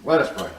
Let us pray.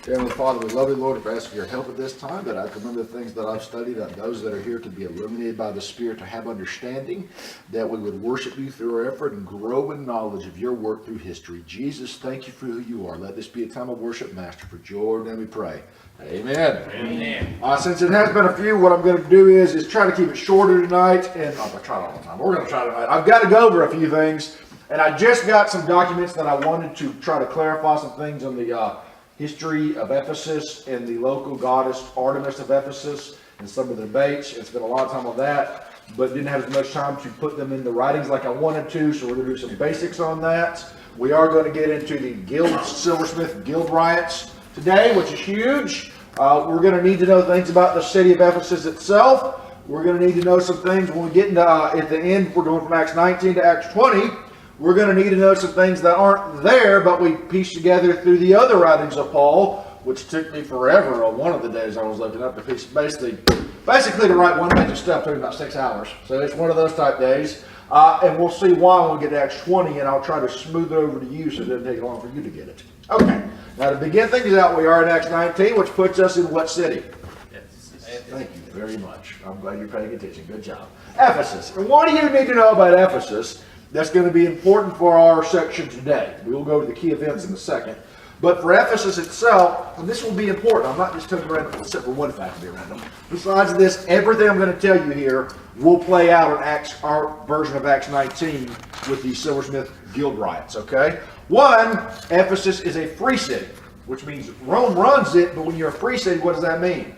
Heavenly Father, we love you, Lord, for asking your help at this time, that I can remember the things that I've studied, and those that are here to be illuminated by the Spirit, to have understanding, that we would worship you through our effort and grow in knowledge of your work through history. Jesus, thank you for who you are. Let this be a time of worship, Master. For your name we pray. Amen. Amen. Since it has been a few, what I'm going to do is try to keep it shorter tonight, and I try all the time. We're going to try tonight. I've got to go over a few things, and I just got some documents that I wanted to try to clarify some things on the history of Ephesus and the local goddess Artemis of Ephesus and some of the debates. It's been a lot of time on that, but didn't have as much time to put them in the writings like I wanted to, so we're going to do some basics on that. We are going to get into the silversmith guild riots today, which is huge. We're going to need to know things about the city of Ephesus itself. We're going to need to know some things when we get into, at the end, we're going from Acts 19 to Acts 20. We're going to need to know some things that aren't there, but we pieced together through the other writings of Paul, which took me forever on one of the days I was looking up to piece. Basically to write one page of stuff took about 6 hours. So it's one of those type days. And we'll see why when we get to Acts 20, and I'll try to smooth it over to you so it doesn't take long for you to get it. Okay. Now to begin things out, we are in Acts 19, which puts us in what city? Ephesus. Thank you very much. I'm glad you're paying attention. Good job. Ephesus. And what do you need to know about Ephesus? That's going to be important for our section today. We will go to the key events in a second. But for Ephesus itself, and this will be important, I'm not just telling you random, except for one fact to be random. Besides this, everything I'm going to tell you here will play out in our version of Acts 19 with the silversmith guild riots, okay? One, Ephesus is a free city, which means Rome runs it, but when you're a free city, what does that mean?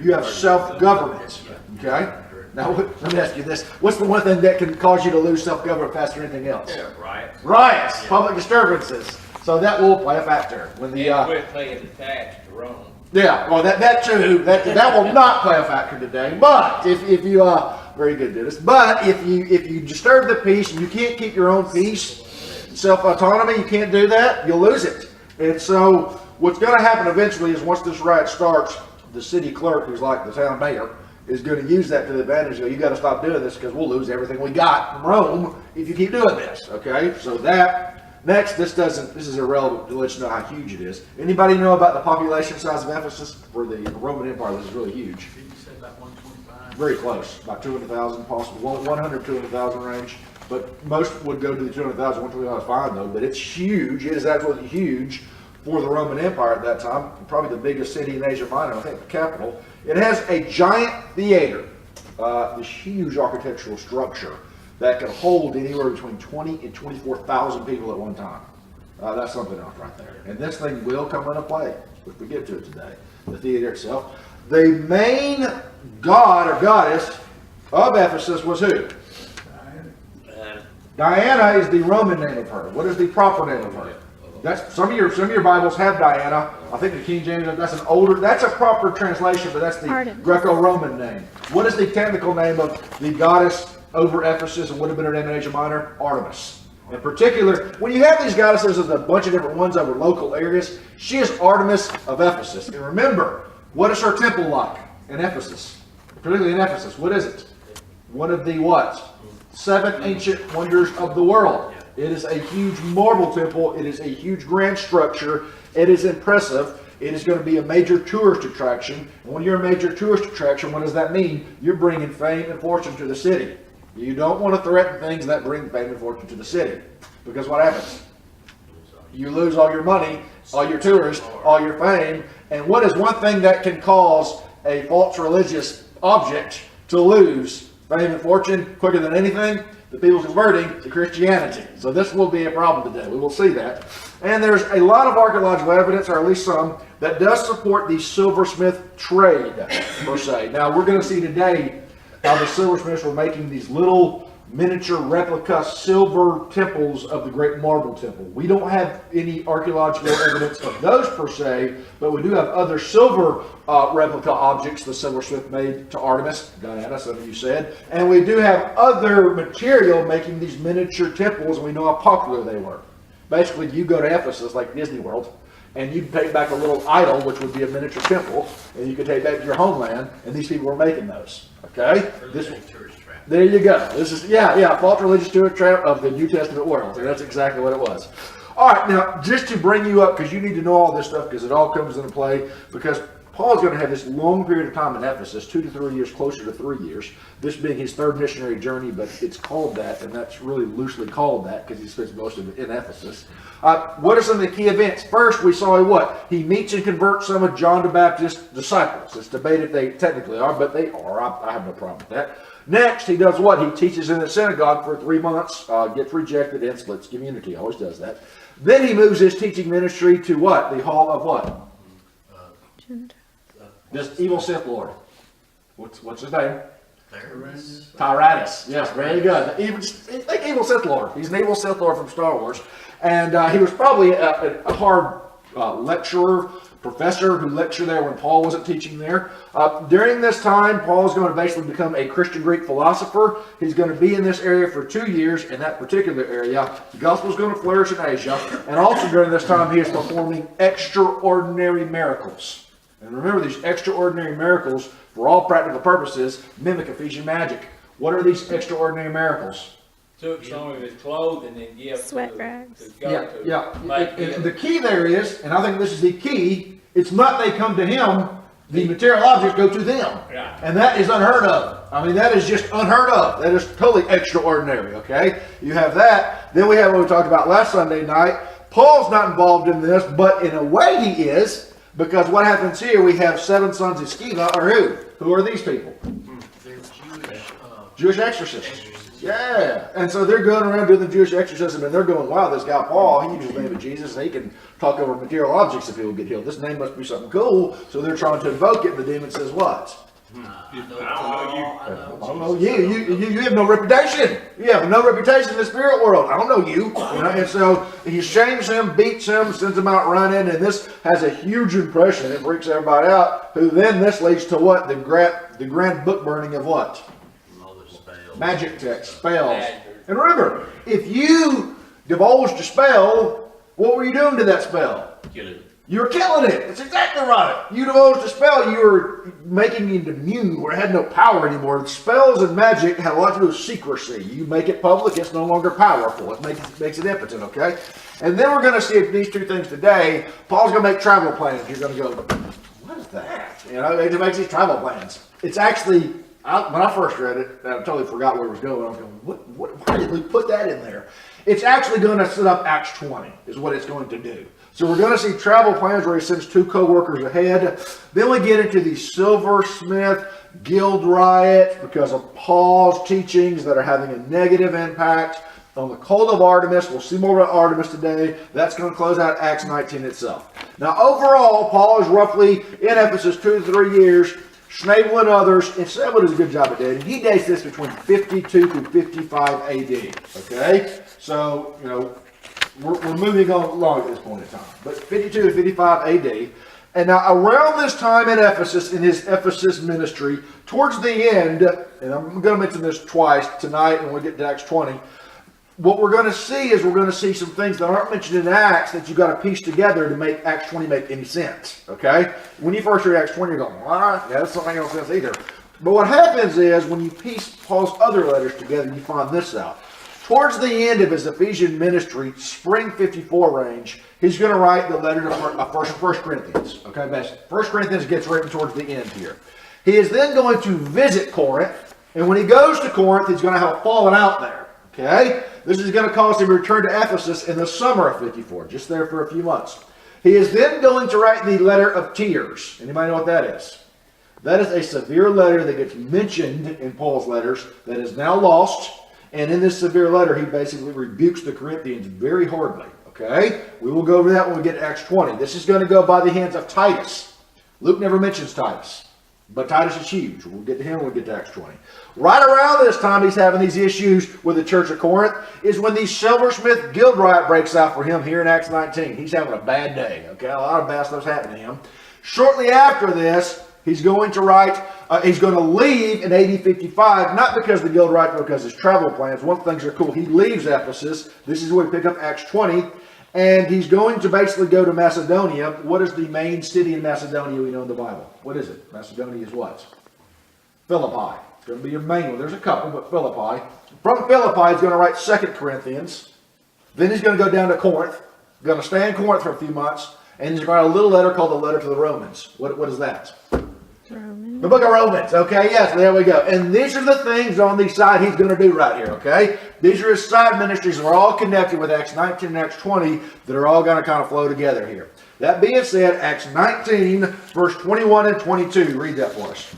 You have self-government, okay? Now, let me ask you this. What's the one thing that can cause you to lose self-government faster than anything else? Yeah, riots. Riots, public disturbances. So that will play a factor. When the we're playing attached to Rome. Yeah, well, that too. That will not play a factor today. But if you very good, Dennis. But if you disturb the peace and you can't keep your own peace, self-autonomy, you can't do that, you'll lose it. And so what's going to happen eventually is once this riot starts, the city clerk, who's like the town mayor, is going to use that to the advantage. You got to stop doing this because we'll lose everything we got from Rome if you keep doing this. Okay, so that next, this is irrelevant to let you know how huge it is. Anybody know about the population size of Ephesus for the Roman Empire? This is really huge. Did you say about 125? Very close, about 200,000, possible 100, 200,000 range. But most would go to the 200,000, 125 is fine though. But it's huge. It is absolutely huge for the Roman Empire at that time. Probably the biggest city in Asia Minor. I think the capital. It has a giant theater, this huge architectural structure that can hold anywhere between 20 and 24,000 people at one time. That's something else right there. And this thing will come into play if we get to it today. The theater itself. The main god or goddess of Ephesus was who? Diana is the Roman name of her. What is the proper name of her? That's some of your Bibles have Diana. I think the King James, that's a proper translation, but that's the Artemis. Greco-Roman name. What is the technical name of the goddess over Ephesus and would have been her name in Asia Minor? Artemis. In particular, when you have these goddesses, there's a bunch of different ones over local areas. She is Artemis of Ephesus. And remember, what is her temple like in Ephesus? Particularly in Ephesus, what is it? One of the what? 7 ancient wonders of the world. It is a huge marble temple. It is a huge grand structure. It is impressive. It is going to be a major tourist attraction. And when you're a major tourist attraction, what does that mean? You're bringing fame and fortune to the city. You don't want to threaten things that bring fame and fortune to the city. Because what happens? You lose all your money, all your tourists, all your fame. And what is one thing that can cause a false religious object to lose fame and fortune quicker than anything? The people converting to Christianity. So this will be a problem today. We will see that. And there's a lot of archaeological evidence, or at least some, that does support the silversmith trade, per se. Now, we're going to see today how the silversmiths were making these little miniature replica silver temples of the great marble temple. We don't have any archaeological evidence of those per se, but we do have other silver replica objects the silversmith made to Artemis, Diana, some of you said, and we do have other material making these miniature temples, and we know how popular they were. Basically, you go to Ephesus, like Disney World, and you can take back a little idol, which would be a miniature temple, and you can take that to your homeland, and these people were making those. Okay? There you go. This is, false religious tourist trap of the New Testament world. And that's exactly what it was. All right, now, just to bring you up, because you need to know all this stuff, because it all comes into play, because Paul's going to have this long period of time in Ephesus, 2 to 3 years, closer to 3 years, this being his third missionary journey, but it's called that, and that's really loosely called that, because he spends most of it in Ephesus. What are some of the key events? First, we saw what? He meets and converts some of John the Baptist's disciples. It's debated if they technically are, but they are. I have no problem with that. Next, he does what? He teaches in the synagogue for 3 months, gets rejected, and splits community. Always does that. Then he moves his teaching ministry to what? The hall of what? This evil Sith Lord. What's his name? Tyrannus. Yes, very good. Evil Sith Lord. He's an evil Sith Lord from Star Wars. And he was probably a hard lecturer, professor who lectured there when Paul wasn't teaching there. During this time, Paul is going to basically become a Christian Greek philosopher. He's going to be in this area for 2 years in that particular area. The gospel is going to flourish in Asia. And also during this time, he is performing extraordinary miracles. And remember, these extraordinary miracles, for all practical purposes, mimic Ephesian magic. What are these extraordinary miracles? Took some of his clothing and give Sweat to rags. And the key there is, and I think this is the key, it's not they come to him, the material objects go to them. Right. And that is unheard of. I mean, that is just unheard of. That is totally extraordinary, okay? You have that. Then we have what we talked about last Sunday night. Paul's not involved in this, but in a way he is, because what happens here, we have 7 sons of Sceva, or who? Who are these people? They're Jewish exorcists. Yeah, and so they're going around doing the Jewish exorcism, and they're going, wow, this guy Paul, he uses the name of Jesus, and he can talk over material objects if he will get healed. This name must be something cool, so they're trying to invoke it, and the demon says what? I don't know you. You have no reputation. You have no reputation in the spirit world. I don't know you. And so he shames him, beats him, sends him out running, and this has a huge impression. It freaks everybody out, who then this leads to what? The grand book burning of what? Magic text, spells. And remember, if you divulged a spell, what were you doing to that spell? You were killing it. That's exactly right. You divulged a spell, you were making it immune, where it had no power anymore. Spells and magic had a lot to do with secrecy. You make it public, it's no longer powerful. It makes it impotent, okay? And then we're going to see these 2 things today. Paul's going to make travel plans. You're going to go, what is that? He makes these travel plans. It's actually, when I first read it, I totally forgot where it was going. I was going, why did we put that in there? It's actually going to set up Acts 20, is what it's going to do. So we're going to see travel plans where he sends 2 co-workers ahead. Then we get into the silversmith guild riot because of Paul's teachings that are having a negative impact on the cult of Artemis. We'll see more about Artemis today. That's going to close out Acts 19 itself. Now overall, Paul is roughly in Ephesus 2 to 3 years. Schnabel and others, and Shep does a good job at dating. He dates this between 52 through 55 AD. Okay? So, we're moving on along at this point in time. But 52 to 55 AD. And now around this time in Ephesus, in his Ephesus ministry, towards the end, and I'm going to mention this twice tonight when we get to Acts 20, what we're going to see is we're going to see some things that aren't mentioned in Acts that you've got to piece together to make Acts 20 make any sense. Okay? When you first read Acts 20, you're going, what? Yeah, that's not making no sense either. But what happens is when you piece Paul's other letters together, you find this out. Towards the end of his Ephesian ministry, spring 54 range, he's going to write the letter to 1 Corinthians. Okay, 1 Corinthians gets written towards the end here. He is then going to visit Corinth, and when he goes to Corinth, he's going to have a falling out there. Okay? This is going to cause him to return to Ephesus in the summer of 54, just there for a few months. He is then going to write the letter of tears. Anybody know what that is? That is a severe letter that gets mentioned in Paul's letters that is now lost. And in this severe letter, he basically rebukes the Corinthians very horribly. Okay? We will go over that when we get to Acts 20. This is going to go by the hands of Titus. Luke never mentions Titus. But Titus is huge. We'll get to him when we get to Acts 20. Right around this time he's having these issues with the church of Corinth is when the silversmith guild riot breaks out for him here in Acts 19. He's having a bad day. Okay? A lot of bad stuff's happening to him. Shortly after this, he's going to leave in AD 55, not because of the guild riot, but because of his travel plans. One of the things that are cool, he leaves Ephesus. This is where we pick up Acts 20. And he's going to basically go to Macedonia. What is the main city in Macedonia we know in the Bible? What is it? Macedonia is what? Philippi. It's going to be your main one. There's a couple, but Philippi. From Philippi, he's going to write 2 Corinthians. Then he's going to go down to Corinth. Going to stay in Corinth for a few months, and he's got a little letter called the letter to the Romans. What is that? Romans. The book of Romans, okay, yes, there we go. And these are the things on the side he's going to do right here, okay? These are his side ministries that are all connected with Acts 19 and Acts 20 that are all going to kind of flow together here. That being said, Acts 19, verse 21 and 22. Read that for us.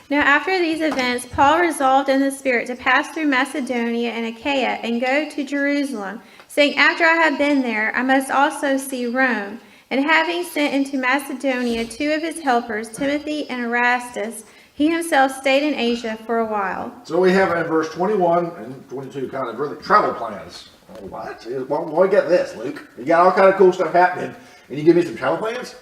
Now after these events, Paul resolved in the Spirit to pass through Macedonia and Achaia and go to Jerusalem, saying, after I have been there, I must also see Rome. And having sent into Macedonia 2 of his helpers, Timothy and Erastus, he himself stayed in Asia for a while. So we have in verse 21 and 22 kind of really travel plans. Oh, what? Well, we get this, Luke. You got all kind of cool stuff happening, and you give me some travel plans?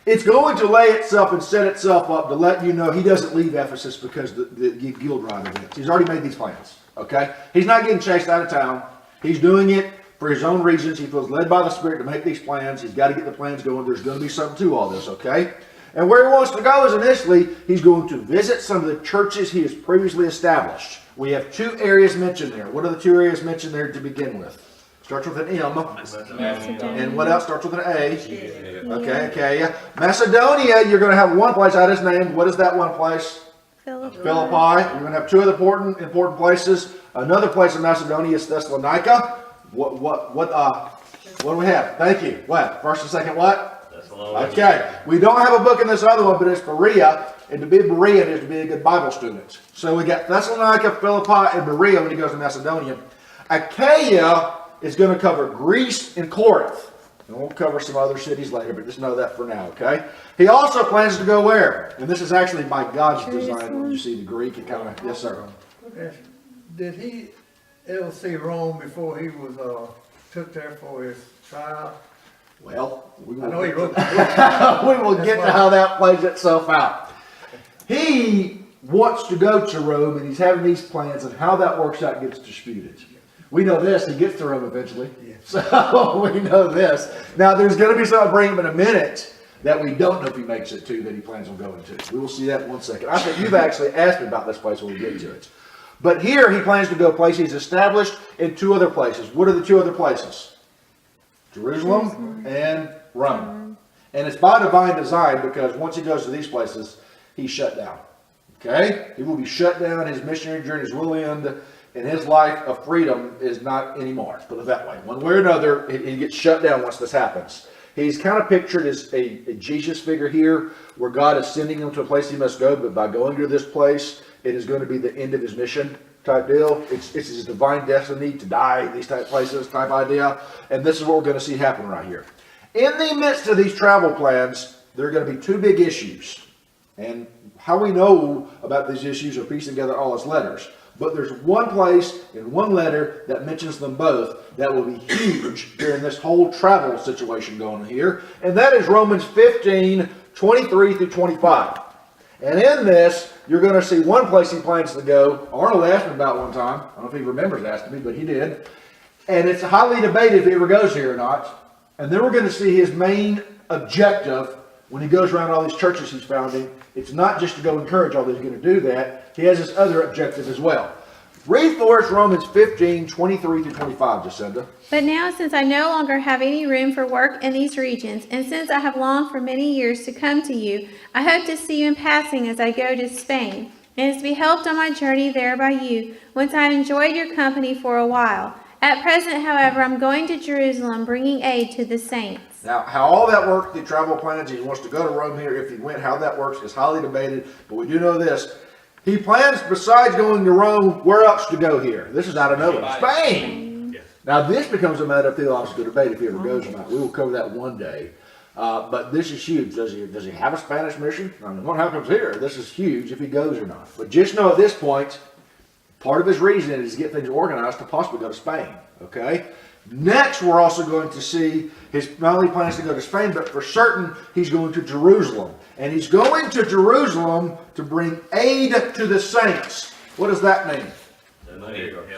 It's going to lay itself and set itself up to let you know he doesn't leave Ephesus because the guild rider events. He's already made these plans, okay? He's not getting chased out of town. He's doing it for his own reasons. He feels led by the Spirit to make these plans. He's got to get the plans going. There's going to be something to all this, okay? And where he wants to go is initially, he's going to visit some of the churches he has previously established. We have 2 areas mentioned there. What are the 2 areas mentioned there to begin with? Starts with an M. Macedonia. And what else starts with an A? Okay. Macedonia, you're going to have one place I just named. What is that one place? Philippi. Philippi. You're going to have 2 other important places. Another place in Macedonia is Thessalonica. What do we have? Thank you. What? First and second what? Okay. We don't have a book in this other one, but it's Berea. And to be Berean is to be a good Bible student. So we got Thessalonica, Philippi, and Berea when he goes to Macedonia. Achaia is going to cover Greece and Corinth. And we'll cover some other cities later, but just know that for now, okay? He also plans to go where? And this is actually by God's design. When you see the Greek, it kind of, yes, sir. Did he ever see Rome before he was took there for his trial? Well, we I know he wrote the we will get to how that plays itself out. He wants to go to Rome, and he's having these plans, and how that works out gets disputed. We know this, he gets to Rome eventually. Yeah. So we know this. Now there's going to be something bring him in a minute that we don't know if he makes it to, that he plans on going to. We will see that in 1 second. I think you've actually asked me about this place when we get to it. But here he plans to go places. He's established in 2 other places. What are the 2 other places? Jerusalem and Rome. And it's by divine design, because once he goes to these places, he's shut down. Okay? He will be shut down. His missionary journeys will end. And his life of freedom is not anymore. Let's put it that way. One way or another, he gets shut down once this happens. He's kind of pictured as a Jesus figure here, where God is sending him to a place he must go, but by going to this place, it is going to be the end of his mission type deal. It's his divine destiny to die in these type places type idea. And this is what we're going to see happen right here. In the midst of these travel plans, there are going to be 2 big issues. And how we know about these issues are piecing together all his letters. But there's one place in one letter that mentions them both that will be huge during this whole travel situation going on here. And that is Romans 15, 23 through 25. And in this, you're going to see one place he plans to go. Arnold asked me about one time. I don't know if he remembers asking me, but he did. And it's highly debated if he ever goes here or not. And then we're going to see his main objective when he goes around all these churches he's founding. It's not just to go encourage all those going to do that. He has this other objective as well. Read for us Romans 15, 23 through 25, Jacynda. But now, since I no longer have any room for work in these regions, and since I have longed for many years to come to you, I hope to see you in passing as I go to Spain, and to be helped on my journey there by you, once I have enjoyed your company for a while. At present, however, I'm going to Jerusalem, bringing aid to the saints. Now, how all that works, the travel plans, he wants to go to Rome here. If he went, how that works is highly debated. But we do know this. He plans, besides going to Rome, where else to go here? This is out of nowhere. Spain! Yes. Now, this becomes a matter of theological debate if he ever goes or not. We will cover that one day. But this is huge. Does he have a Spanish mission? I mean, what happens here? This is huge if he goes or not. But just know at this point, part of his reason is to get things organized to possibly go to Spain. Okay? Next, we're also going to see his not only plans to go to Spain, but for certain, he's going to Jerusalem. And he's going to Jerusalem to bring aid to the saints. What does that mean?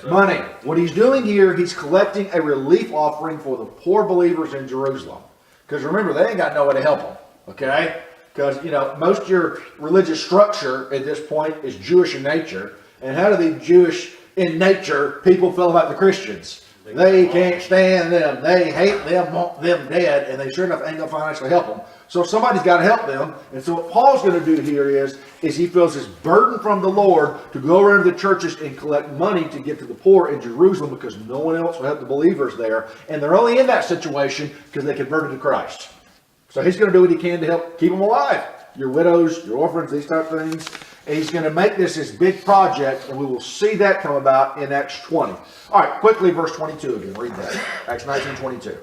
Money. What he's doing here, he's collecting a relief offering for the poor believers in Jerusalem. Because remember, they ain't got no way to help them. Okay? Because, most of your religious structure at this point is Jewish in nature. And how do the Jewish in nature people feel about the Christians? They can't stand them. They hate them, want them dead, and they sure enough ain't gonna financially help them. So somebody's got to help them. And so what Paul's going to do here is he feels this burden from the Lord to go around to the churches and collect money to give to the poor in Jerusalem because no one else will help the believers there. And they're only in that situation because they converted to Christ. So he's going to do what he can to help keep them alive. Your widows, your orphans, these type of things. And he's going to make this his big project, and we will see that come about in Acts 20. All right, quickly, verse 22 again. Read that. Acts 19:22.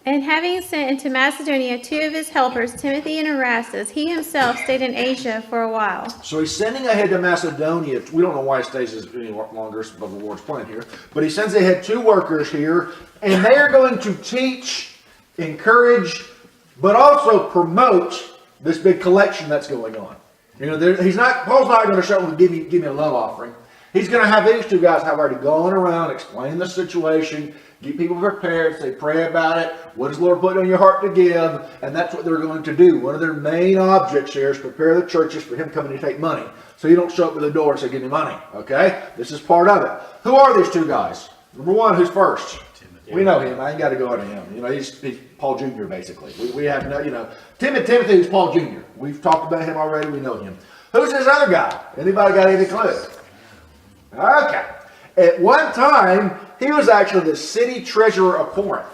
And having sent into Macedonia 2 of his helpers, Timothy and Erastus, he himself stayed in Asia for a while. So he's sending ahead to Macedonia. We don't know why he stays any longer, but the Lord's plan here. But he sends ahead 2 workers here, and they are going to teach, encourage, but also promote this big collection that's going on. You know, Paul's not going to show them, give me a love offering. He's going to have these 2 guys have already gone around, explain the situation, get people prepared, say, pray about it. What does the Lord put on your heart to give? And that's what they're going to do. One of their main objects here is prepare the churches for him coming to take money. So you don't show up at the door and say, give me money. Okay? This is part of it. Who are these 2 guys? Number 1, who's first? Timothy. We know him. I ain't got to go into him. You know, he's Paul Jr. basically. We have no, you know, Timothy is Paul Jr. We've talked about him already. We know him. Who's this other guy? Anybody got any clue? Okay. At one time, he was actually the city treasurer of Corinth.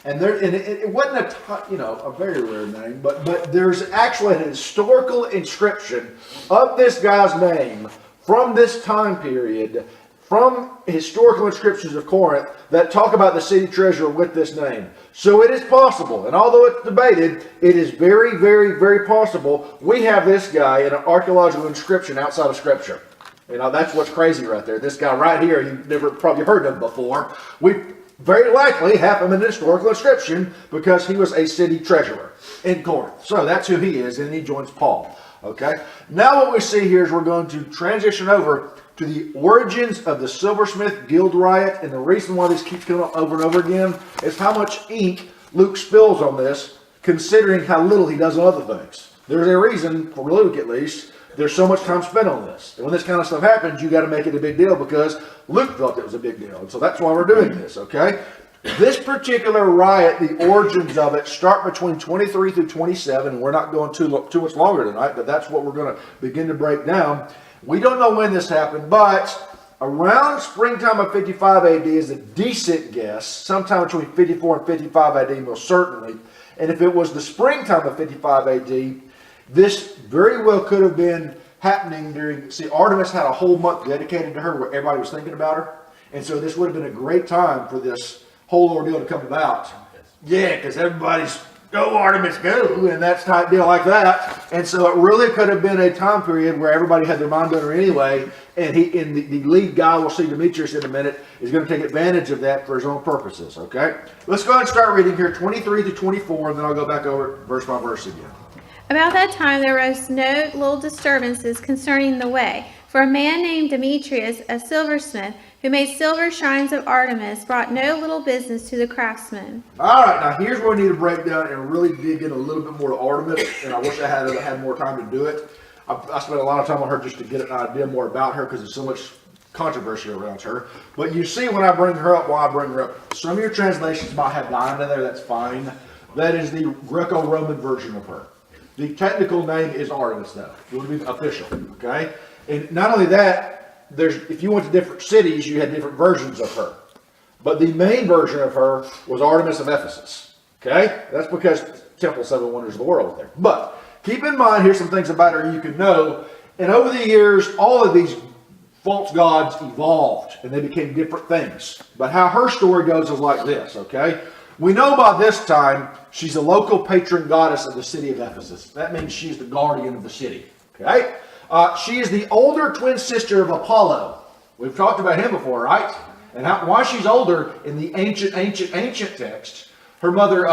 And it wasn't a very rare name, but there's actually an historical inscription of this guy's name from this time period, from historical inscriptions of Corinth that talk about the city treasurer with this name. So it is possible, and although it's debated, it is very, very, very possible we have this guy in an archaeological inscription outside of Scripture. You know, that's what's crazy right there. This guy right here, you've never probably heard of before. We very likely have him in an historical inscription because he was a city treasurer in Corinth. So that's who he is, and he joins Paul. Okay? Now what we see here is we're going to transition over to the origins of the silversmith guild riot, and the reason why this keeps coming up over and over again is how much ink Luke spills on this, considering how little he does on other things. There's a reason, for Luke at least, there's so much time spent on this. And when this kind of stuff happens, you got to make it a big deal because Luke felt it was a big deal. And so that's why we're doing this, okay? This particular riot, the origins of it, start between 23 through 27. And we're not going too much longer tonight, but that's what we're going to begin to break down. We don't know when this happened, but around springtime of 55 AD is a decent guess. Sometime between 54 and 55 AD, most certainly. And if it was the springtime of 55 AD, this very well could have been happening during, Artemis had a whole month dedicated to her where everybody was thinking about her. And so this would have been a great time for this whole ordeal to come about. Yeah, because everybody's, go Artemis, go, and that's type deal like that. And so it really could have been a time period where everybody had their mind on her anyway. And the lead guy, we'll see Demetrius in a minute, is going to take advantage of that for his own purposes, okay? Let's go ahead and start reading here, 23 to 24, and then I'll go back over verse by verse again. About that time there arose no little disturbances concerning the way. For a man named Demetrius, a silversmith, who made silver shrines of Artemis, brought no little business to the craftsmen. All right, now here's where we need to break down and really dig in a little bit more to Artemis, and I wish I had more time to do it. I spent a lot of time on her just to get an idea more about her because there's so much controversy around her. But you see when I bring her up, why I bring her up. Some of your translations might have Diana in there, that's fine. That is the Greco-Roman version of her. The technical name is Artemis, though. It would be official, okay? And not only that, if you went to different cities, you had different versions of her. But the main version of her was Artemis of Ephesus, okay? That's because Temple 7 Wonders of the World there. But keep in mind, here's some things about her you can know. And over the years, all of these false gods evolved, and they became different things. But how her story goes is like this, okay? We know by this time she's a local patron goddess of the city of Ephesus. That means she's the guardian of the city. Okay? She is the older twin sister of Apollo. We've talked about him before, right? And why she's older in the ancient text. Her mother,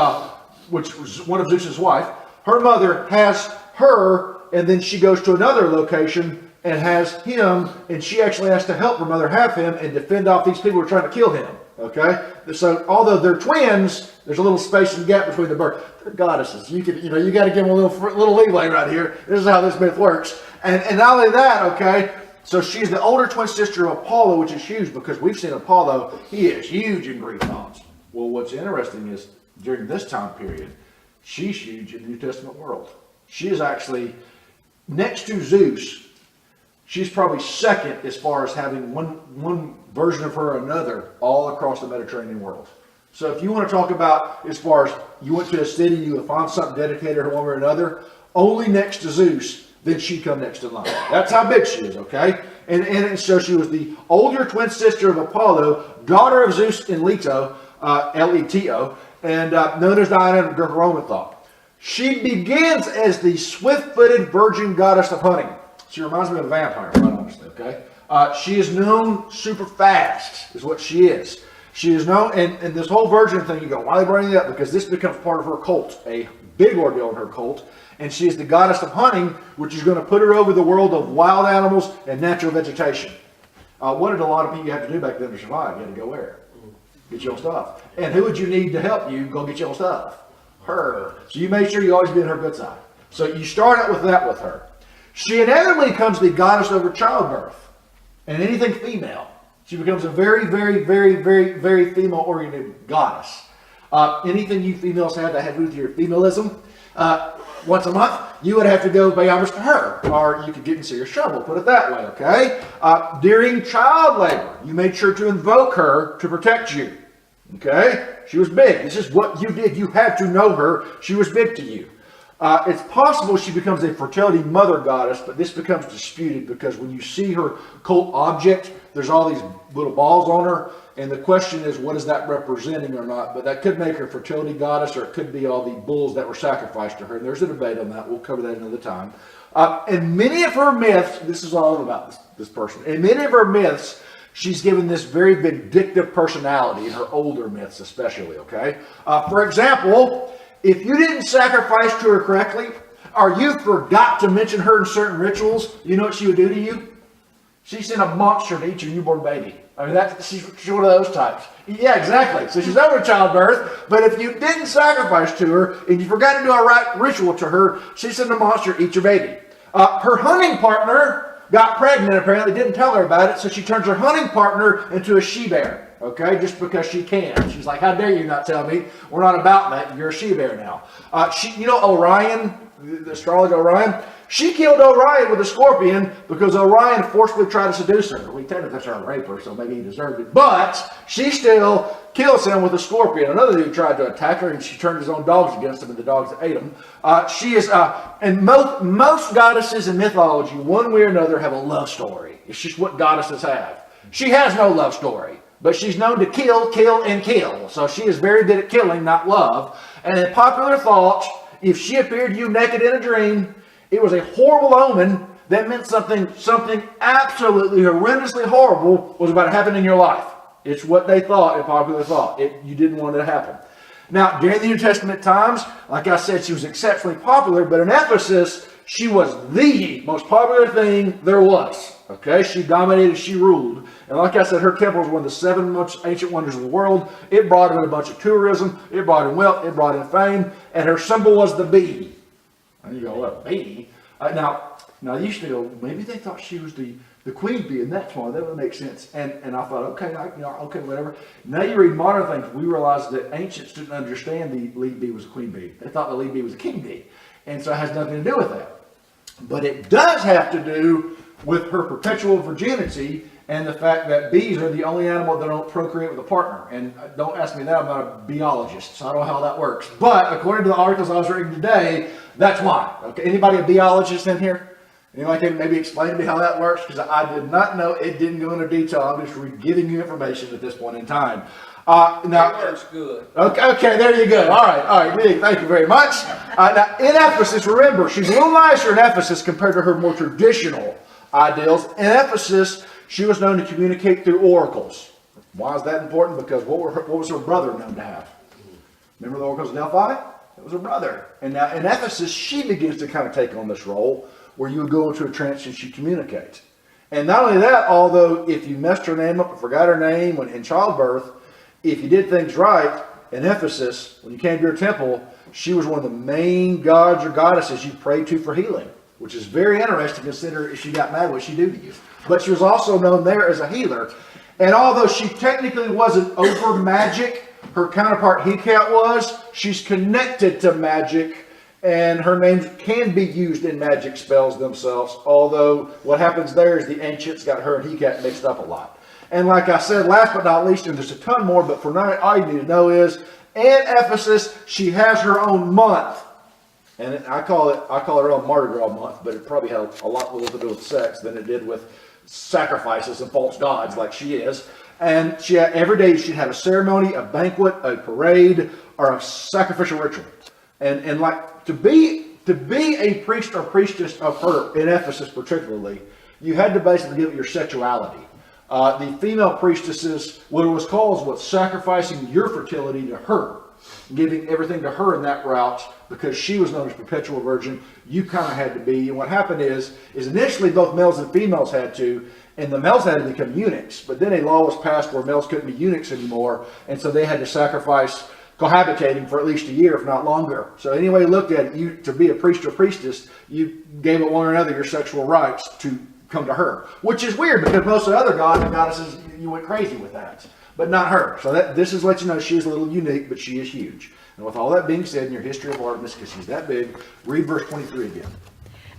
which was one of Zeus's wife, her mother has her, and then she goes to another location and has him, and she actually has to help her mother have him and defend off these people who are trying to kill him. Okay, so although they're twins, there's a little space and gap between the birth. They're goddesses. You got to give them a little leeway right here. This is how this myth works. And not only that, okay, So she's the older twin sister of Apollo, which is huge because we've seen Apollo. He is huge in Greek gods. Well, what's interesting is during this time period, she's huge in the New Testament world. She is actually, next to Zeus, she's probably second as far as having one version of her or another all across the Mediterranean world. So if you want to talk about as far as you went to a city, you would find something dedicated to her one way or another, only next to Zeus, then she'd come next in line. That's how big she is, okay? And so she was the older twin sister of Apollo, daughter of Zeus and Leto, L-E-T-O, and known as Diana in Greco-Roman thought. She begins as the swift-footed virgin goddess of hunting. She reminds me of a vampire, quite honestly, okay? She is known super fast, is what she is. She is known, and this whole virgin thing, you go, why are they bringing it up? Because this becomes part of her cult, a big ordeal in her cult. And she is the goddess of hunting, which is going to put her over the world of wild animals and natural vegetation. What did a lot of people have to do back then to survive? You had to go where? Get your own stuff. And who would you need to help you go get your own stuff? Her. So you make sure you always be on her good side. So you start out with that with her. She inevitably becomes the goddess over childbirth and anything female. She becomes a very, very, very, very, very female-oriented goddess. Anything you females have that have to do with your femalism, once a month, you would have to go pay homage to her, or you could get in serious trouble, put it that way, okay? During child labor, you made sure to invoke her to protect you, okay? She was big. This is what you did. You had to know her. She was big to you. It's possible she becomes a fertility mother goddess, but this becomes disputed because when you see her cult object, there's all these little balls on her, and the question is, what is that representing or not? But that could make her a fertility goddess, or it could be all the bulls that were sacrificed to her. And there's a debate on that. We'll cover that another time. And many of her myths, this is all about this person. In many of her myths, she's given this very vindictive personality, in her older myths especially, okay? For example, if you didn't sacrifice to her correctly, or you forgot to mention her in certain rituals, you know what she would do to you? She sent a monster to eat your newborn baby. I mean, she's one of those types. Yeah, exactly. So she's over childbirth, but if you didn't sacrifice to her and you forgot to do a right ritual to her, she sent a monster to eat your baby. Her hunting partner got pregnant, apparently, didn't tell her about it, so she turns her hunting partner into a she-bear, okay, just because she can. She's like, how dare you not tell me? We're not about that. You're a she-bear now. You know Orion, the astrologer Orion? She killed Orion with a scorpion because Orion forcibly tried to seduce her. We technically tried to rape her, so maybe he deserved it. But she still kills him with a scorpion. Another dude tried to attack her, and she turned his own dogs against him, and the dogs ate him. She is, and most goddesses in mythology, one way or another, have a love story. It's just what goddesses have. She has no love story, but she's known to kill, and kill. So she is very good at killing, not love. And in popular thought, if she appeared to you naked in a dream, it was a horrible omen that meant something absolutely horrendously horrible was about to happen in your life. It's what they thought in popular thought. You didn't want it to happen. Now, during the New Testament times, like I said, she was exceptionally popular, but in Ephesus, she was the most popular thing there was. Okay, she dominated, she ruled. And like I said, her temple was one of the 7 most ancient wonders of the world. It brought in a bunch of tourism, it brought in wealth, it brought in fame, and her symbol was the bee. And you go, what, bee? Now I used to go, maybe they thought she was the queen bee, and that's why that would make sense. And I thought, okay, okay, whatever. Now you read modern things, we realize that ancients didn't understand the lead bee was a queen bee. They thought the lead bee was a king bee. And so it has nothing to do with that. But it does have to do with her perpetual virginity and the fact that bees are the only animal that don't procreate with a partner. And don't ask me that, I'm not a biologist, so I don't know how that works. But according to the articles I was reading today, that's why. Okay, anybody a biologist in here? Anybody can maybe explain to me how that works? Because I did not know. It didn't go into detail. I'm just giving you information at this point in time. Now, that works good. Okay, there you go. All right, thank you very much. Now, in Ephesus, remember, she's a little nicer in Ephesus compared to her more traditional ideals. In Ephesus, she was known to communicate through oracles. Why is that important? Because what was her brother known to have? Remember the oracles of Delphi? It was her brother. And now in Ephesus, she begins to kind of take on this role where you would go into a trance and she communicate. And not only that, although if you messed her name up and forgot her name when in childbirth, if you did things right in Ephesus, when you came to her temple, she was one of the main gods or goddesses you prayed to for healing, which is very interesting to consider if she got mad, what she'd do to you. but she was also known there as a healer. And although she technically wasn't over magic, her counterpart Hecate was, she's connected to magic, and her name can be used in magic spells themselves, although what happens there is the ancients got her and Hecate mixed up a lot. And like I said, last but not least, and there's a ton more, but for now, all you need to know is, in Ephesus, she has her own month. And I call it her own Mardi Gras month, but it probably had a lot more to do with sex than it did with sacrifices and false gods like she is. And every day she'd have a ceremony, a banquet, a parade, or a sacrificial ritual. And like to be a priest or priestess of her, in Ephesus particularly, you had to basically give it your sexuality. The female priestesses, what it was called was sacrificing your fertility to her, giving everything to her in that route, because she was known as perpetual virgin. You kind of had to be. And what happened is initially both males and females had to, and the males had to become eunuchs. But then a law was passed where males couldn't be eunuchs anymore, and so they had to sacrifice cohabitating for at least a year, if not longer. So anyway you looked at it, you to be a priest or priestess, you gave it one or another your sexual rights to come to her, which is weird because most of the other gods and goddesses, you went crazy with that, but not her. So this is let you know she is a little unique, but she is huge. And with all that being said, in your history of Artemis, because she's that big, read verse 23 again.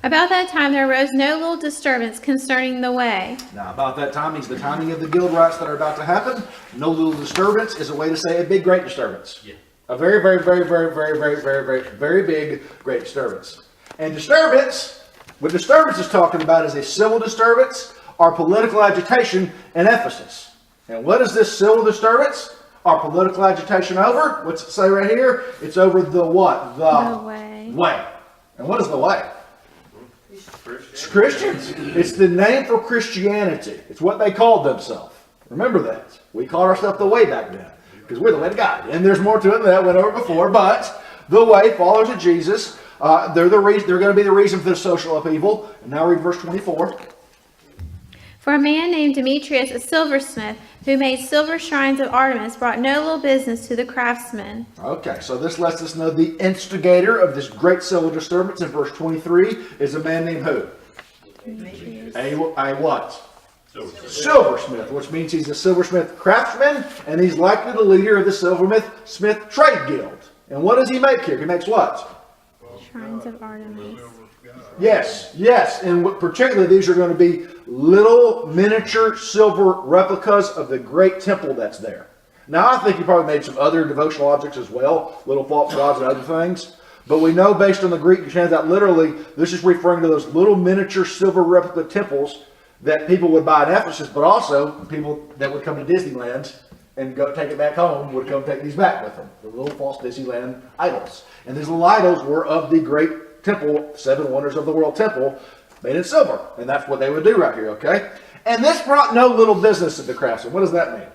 About that time there arose no little disturbance concerning the way. Now, about that time means the timing of the guild rites that are about to happen. No little disturbance is a way to say a big, great disturbance. Yeah. A very, very, very, very, very, very, very, very, very big, great disturbance. And disturbance, what disturbance is talking about is a civil disturbance or political agitation in Ephesus. And what is this civil disturbance or political agitation over? What's it say right here? It's over the what? The way. Way. And what is the way? It's Christians. It's the name for Christianity. It's what they called themselves. Remember that. We called ourselves the way back then because we're the way to God. And there's more to it than that. Went over before. But the way, followers of Jesus, they're going to be the reason for the social upheaval. And now read verse 24. For a man named Demetrius, a silversmith, who made silver shrines of Artemis, brought no little business to the craftsmen. Okay, so this lets us know the instigator of this great civil disturbance in verse 23 is a man named who? Demetrius. A what? Silversmith, which means he's a silversmith craftsman, and he's likely the leader of the silversmith trade guild. And what does he make here? He makes what? Shrines of Artemis. Yes, and particularly these are going to be little miniature silver replicas of the great temple that's there. Now I think he probably made some other devotional objects as well, little false gods and other things. But we know based on the Greek that literally this is referring to those little miniature silver replica temples that people would buy in Ephesus, but also people that would come to Disneyland and go take it back home would come take these back with them. The little false Disneyland idols. And these little idols were of the great temple, 7 wonders of the world temple, made in silver. And that's what they would do right here, okay? And this brought no little business to the craftsmen. What does that mean?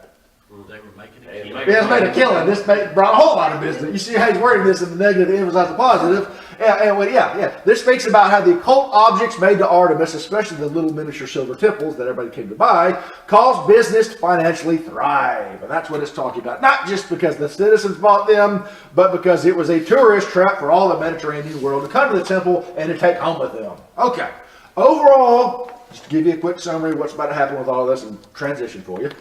They were making Hey, it. Yeah, it's made a killing. This brought a whole lot of business. You see how he's wording this in the negative to emphasize the positive. Yeah. This speaks about how the occult objects made to Artemis, especially the little miniature silver temples that everybody came to buy, caused business to financially thrive. And that's what it's talking about. Not just because the citizens bought them, but because it was a tourist trap for all the Mediterranean world to come to the temple and to take home with them. Okay. Overall, just to give you a quick summary of what's about to happen with all this and transition for you.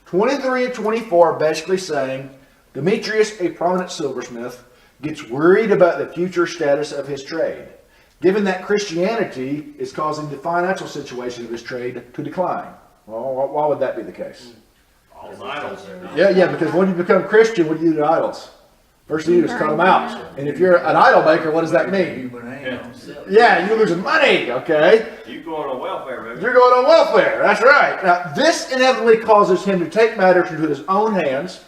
23 and 24 are basically saying Demetrius, a prominent silversmith, gets worried about the future status of his trade, given that Christianity is causing the financial situation of his trade to decline. Well, why would that be the case? All idols. Yeah, because when you become Christian, what do you do to idols? First thing you do is cut them out. And if you're an idol maker, what does that mean? Yeah, you're losing money, okay? You going on welfare, baby. You're going on welfare, that's right. Now, this inevitably causes him to take matters into his own hands,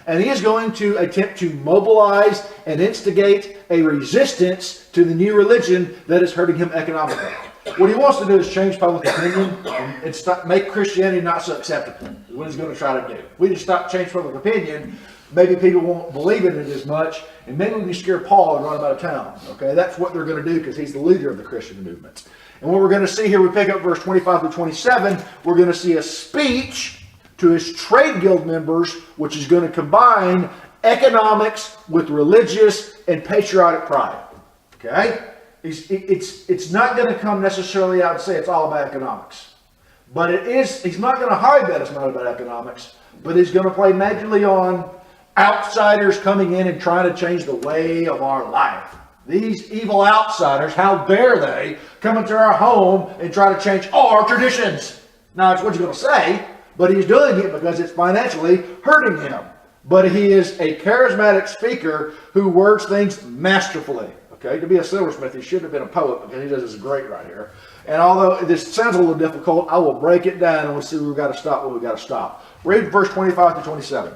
and he is going to attempt to mobilize and instigate a resistance to the new religion that is hurting him economically. What he wants to do is change public opinion and make Christianity not so acceptable. Is what he's going to try to do. If we just change public opinion, maybe people won't believe in it as much, and maybe we can scare Paul and run him out of town. Okay, that's what they're going to do because he's the leader of the Christian movement. And what we're going to see here, we pick up verse 25 to 27, we're going to see a speech to his trade guild members, which is going to combine economics with religious and patriotic pride. Okay? It's not going to come necessarily out and say it's all about economics. But he's not going to hide that it's not about economics, but he's going to play majorly on outsiders coming in and trying to change the way of our life. These evil outsiders, how dare they come into our home and try to change our traditions? Now, that's what he's going to say, but he's doing it because it's financially hurting him. But he is a charismatic speaker who words things masterfully. Okay, to be a silversmith, he should have been a poet because he does this great right here. And although this sounds a little difficult, I will break it down and we'll see where we've got to stop, what we've got to stop. Read verse 25 to 27.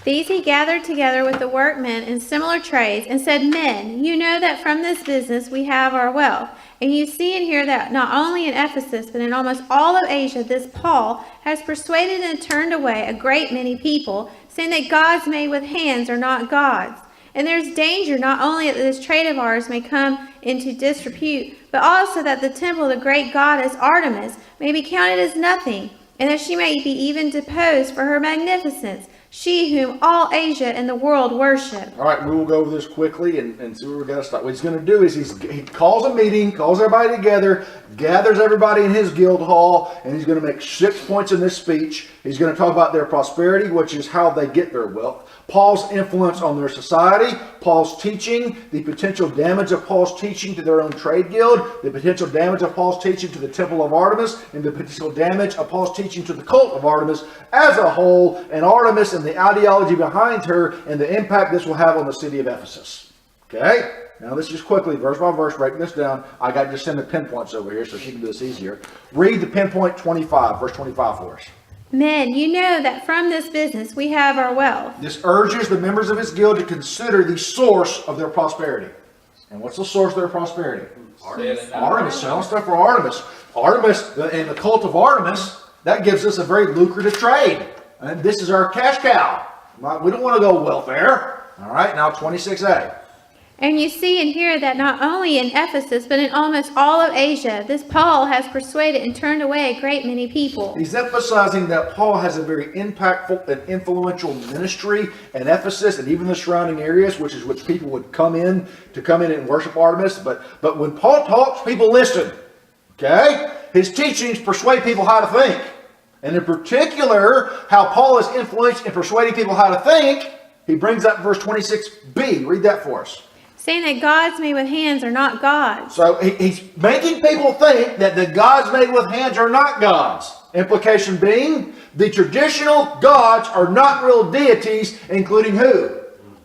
These he gathered together with the workmen in similar trades, and said, Men, you know that from this business we have our wealth. And you see and hear that not only in Ephesus, but in almost all of Asia, this Paul has persuaded and turned away a great many people, saying that gods made with hands are not gods. And there's danger not only that this trade of ours may come into disrepute, but also that the temple of the great goddess Artemis may be counted as nothing, and that she may be even deposed for her magnificence, she whom all Asia and the world worship. All right, we will go over this quickly and see where we've got to stop. What he's going to do is he calls a meeting, calls everybody together, gathers everybody in his guild hall, and he's going to make 6 points in this speech. He's going to talk about their prosperity, which is how they get their wealth, Paul's influence on their society, Paul's teaching, the potential damage of Paul's teaching to their own trade guild, the potential damage of Paul's teaching to the temple of Artemis, and the potential damage of Paul's teaching to the cult of Artemis as a whole, and Artemis and the ideology behind her, and the impact this will have on the city of Ephesus. Okay? Now let's just quickly, verse by verse, break this down. I got to send the pinpoints over here so she can do this easier. Read the pinpoint 25, verse 25 for us. Men, you know that from this business we have our wealth. This urges the members of his guild to consider the source of their prosperity. And what's the source of their prosperity? Artemis. Selling stuff for Artemis. Artemis and the cult of Artemis, that gives us a very lucrative trade. And this is our cash cow. We don't want to go welfare. All right, now 26a. And you see and hear that not only in Ephesus, but in almost all of Asia, this Paul has persuaded and turned away a great many people. He's emphasizing that Paul has a very impactful and influential ministry in Ephesus and even the surrounding areas, which people would come in and worship Artemis. But when Paul talks, people listen. Okay? His teachings persuade people how to think. And in particular, how Paul is influenced in persuading people how to think, he brings up verse 26b. Read that for us. Saying that gods made with hands are not gods. So he's making people think that the gods made with hands are not gods. Implication being, the traditional gods are not real deities, including who?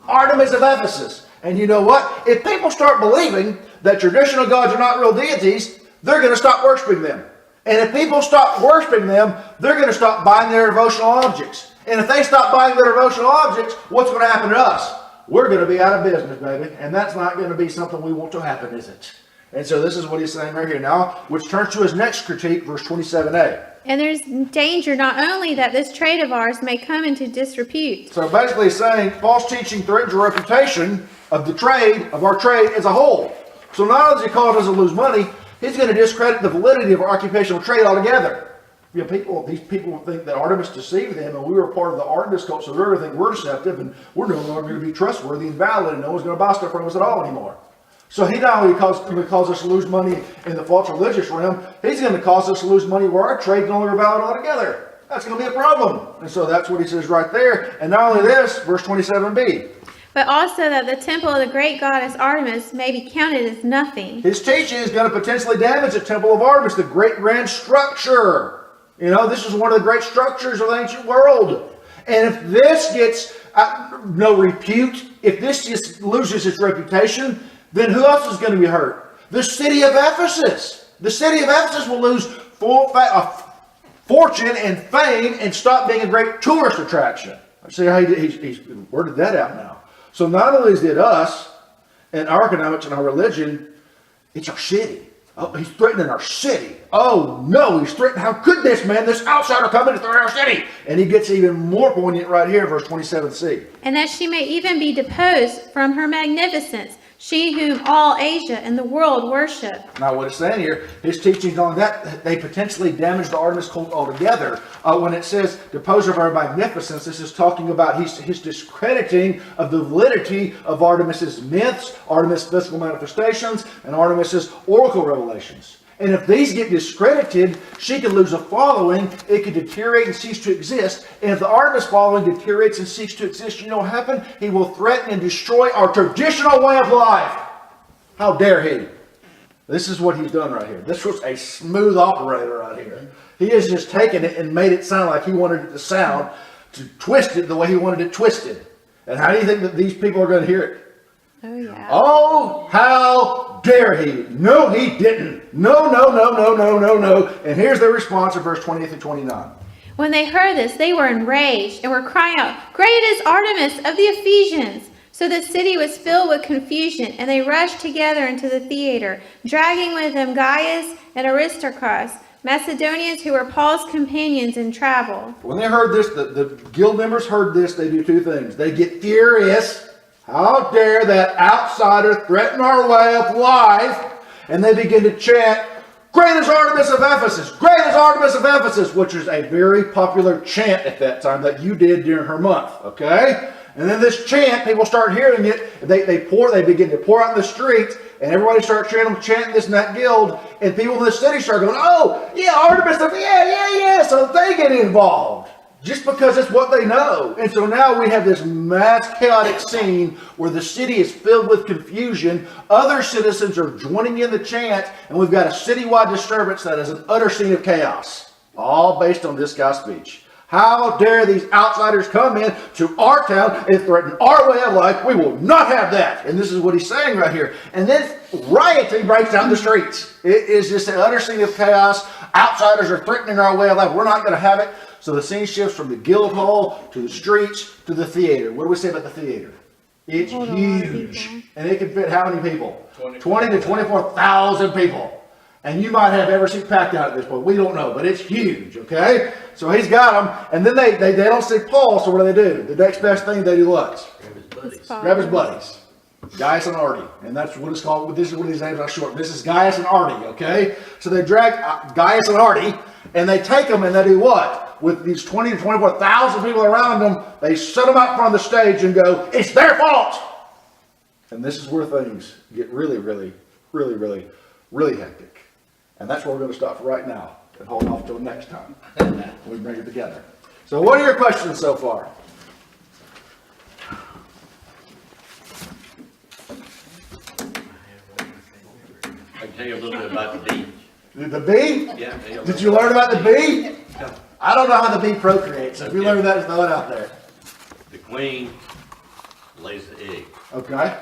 Artemis of Ephesus. And you know what? If people start believing that traditional gods are not real deities, they're going to stop worshiping them. And if people stop worshiping them, they're going to stop buying their devotional objects. And if they stop buying their devotional objects, what's going to happen to us? We're going to be out of business, baby. And that's not going to be something we want to happen, is it? And so this is what he's saying right here now, which turns to his next critique, verse 27a. And there's danger not only that this trade of ours may come into disrepute. So basically he's saying false teaching threatens the reputation of the trade, of our trade as a whole. So not only does he cause us to lose money, he's going to discredit the validity of our occupational trade altogether. You know, these people think that Artemis deceived them, and we were part of the Artemis cult, so they're going to think we're deceptive, and we're no longer going to be trustworthy and valid, and no one's going to buy stuff from us at all anymore. So he not only cause us to lose money in the false religious realm, he's going to cause us to lose money where our trade is no longer valid altogether. That's going to be a problem. And so that's what he says right there. And not only this, verse 27b. But also that the temple of the great goddess Artemis may be counted as nothing. His teaching is going to potentially damage the temple of Artemis, the great grand structure. You know, this is one of the great structures of the ancient world. And if this gets no repute, if this just loses its reputation, then who else is going to be hurt? The city of Ephesus. The city of Ephesus will lose fortune and fame and stop being a great tourist attraction. See how he's worded that out now. So not only is it us and our economics and our religion, it's our city. Oh, he's threatening our city. Oh no, he's threatening, how could this outsider come in and threaten our city? And he gets even more poignant right here, verse 27c. And that she may even be deposed from her magnificence, she whom all Asia and the world worship. Now what it's saying here, his teachings on that, they potentially damage the Artemis cult altogether. When it says depose of her magnificence, this is talking about his discrediting of the validity of Artemis's myths, Artemis' physical manifestations, and Artemis's oracle revelations. And if these get discredited, she could lose a following, it could deteriorate and cease to exist. And if the Artemis following deteriorates and ceases to exist, you know what happened? He will threaten and destroy our traditional way of life. How dare he? This is what he's done right here. This was a smooth operator right here. He has just taken it and made it sound like he wanted it to sound, to twist it the way he wanted it twisted. And how do you think that these people are going to hear it? Oh, yeah. Oh, how dare he? No, he didn't. No, no, no, no, no, no, no. And here's their response in verse 20 through 29. When they heard this, they were enraged and were crying out, "Great is Artemis of the Ephesians!" So the city was filled with confusion, and they rushed together into the theater, dragging with them Gaius and Aristarchus, Macedonians who were Paul's companions in travel. When they heard this, the guild members heard this, they do two things. They get furious. How dare that outsider threaten our way of life? And they begin to chant, "Great is Artemis of Ephesus! Great is Artemis of Ephesus!" Which is a very popular chant at that time that you did during her month, okay? And then this chant, people start hearing it, they begin to pour out in the streets, and everybody starts chanting this in that guild, and people in the city start going, "Oh, yeah, Artemis, yeah," so they get involved. Just because it's what they know. And so now we have this mass chaotic scene where the city is filled with confusion. Other citizens are joining in the chant, and we've got a citywide disturbance that is an utter scene of chaos. All based on this guy's speech. How dare these outsiders come in to our town and threaten our way of life? We will not have that. And this is what he's saying right here. And then rioting breaks down the streets. It is just an utter scene of chaos. Outsiders are threatening our way of life. We're not going to have it. So the scene shifts from the guild hall to the streets to the theater. What do we say about the theater? It's huge. And it can fit how many people? 20 to 24,000 people. And you might have every seat packed out at this point. We don't know, but it's huge, okay? So he's got them. And then they don't see Paul, so what do? The next best thing they do what? Grab his buddies. Grab his buddies. Gaius and Artie. And that's what it's called. This is what these names are short. This is Gaius and Artie, okay? So they drag Gaius and Artie, and they take them and they do what? With these 20 to 24,000 people around them, they set them out in front of the stage and go, "It's their fault!" And this is where things get really, really, really, really, really hectic. And that's where we're going to stop for right now and hold off till next time when we bring it together. So what are your questions so far? I can tell you a little bit about the bee. The bee? Yeah. Did you learn about the bee? I don't know how the bee procreates, so if you learn that, just throw it out there. The queen lays the egg. Okay.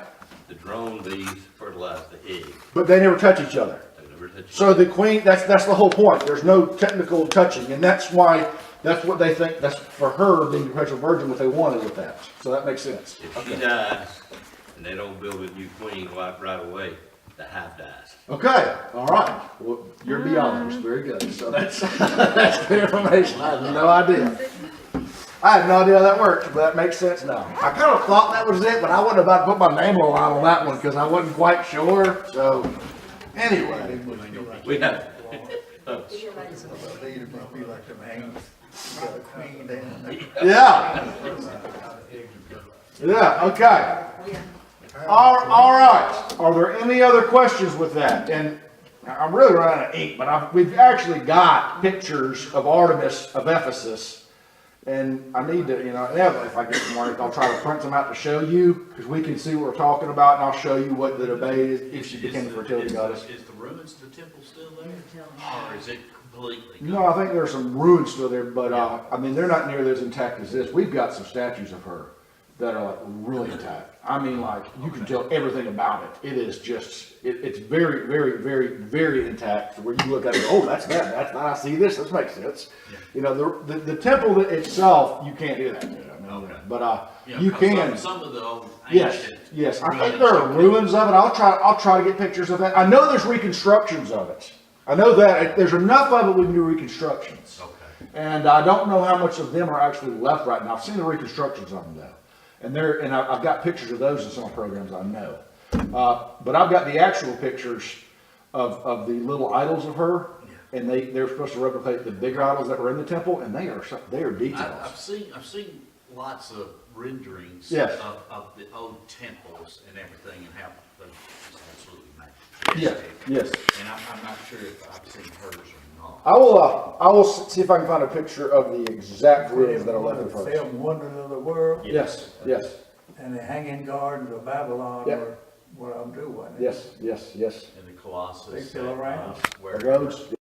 The drone bees fertilize the egg. But they never touch each other. They never touch So the queen, that's the whole point. There's no technical touching, and that's why, that's what they think, that's for her being the perpetual virgin, what they wanted with that. So that makes sense. If she dies and they don't build a new queen right away, the hive dies. Okay, all right. Well, you're beyond this. Very good. So that's that's good information. I had no idea. I had no idea how that worked, but that makes sense now. I kind of thought that was it, but I wasn't about to put my name on that one because I wasn't quite sure. So anyway, We have. Leader must be like them angels. Got a queen down there. yeah, yeah. Okay. All right. Are there any other questions with that? And I'm really running out of ink, but we've actually got pictures of Artemis of Ephesus. And I need to, if I get some more, I'll try to print them out to show you, because we can see what we're talking about, and I'll show you what the debate is if she became a fertility goddess. Is the ruins of the temple still there? Or is it completely gone? No, I think there's some ruins still there, but they're not nearly as intact as this. We've got some statues of her that are like really intact. I mean, like you can tell everything about it. It is just, it's very, very, very, very intact. Where you look at it, oh, that's that. That's I see this. This makes sense. Yeah. The temple itself, you can't do that to. But you can. Some of the old yes. I think there are ruins of it. I'll try to get pictures of that. I know there's reconstructions of it. I know that there's enough of it we can do reconstructions. Okay. And I don't know how much of them are actually left right now. I've seen the reconstructions of them though. And I've got pictures of those in some programs I know. But I've got the actual pictures of the little idols of her, and they're supposed to replicate the bigger idols that were in the temple, and they are detailed. I've seen lots of renderings Yes. of the old temples and everything, and how they're just absolutely Yes, yes. And I'm not sure if I've seen hers or not. I will see if I can find a picture of the exact ruins that are left of hers. Seven wonders of the world, Yes, yes, and the hanging gardens of Babylon Yep. were what I'm doing. yes, yes, yes. And the Colossus. They still around? The roads,